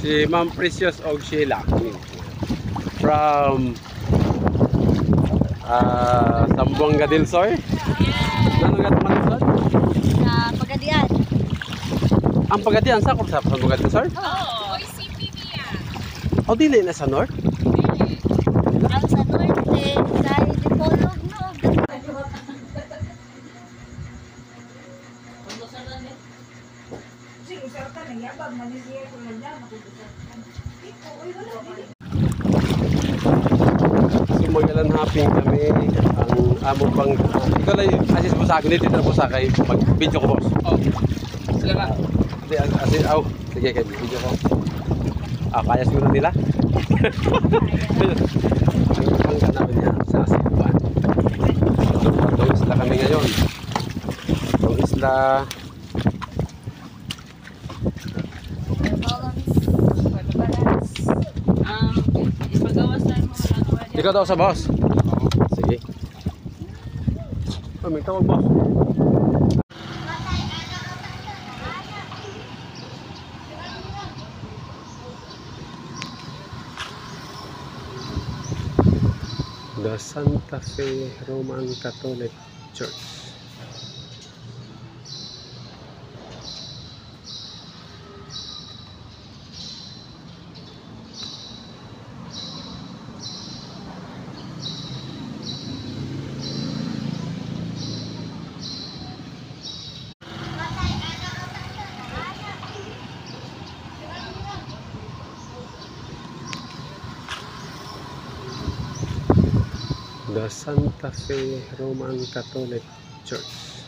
Si Ma'am Precious og Sheila from Zamboanga del Sur. Ano nga man Sa Pagadian. ang Pagadian sa Zamboanga del Sur? Oo. O dili na sa north? Ang sa norte, sa Dipolog, no? So magalanhapin kami ang amo pang ikaw lang assist mo sa akin dito na po sa kay mag-video ko boss. Oh. Sila na. Hindi assist sige kay video ko. Kaya siguro nila. Ang namin niya sa Asibuan. Itong isla kami ngayon. Itong isla ikaw daw sa boss. Sige. May tawag boss. The Santa Fe Roman Catholic Church. The Santa Fe Roman Catholic Church.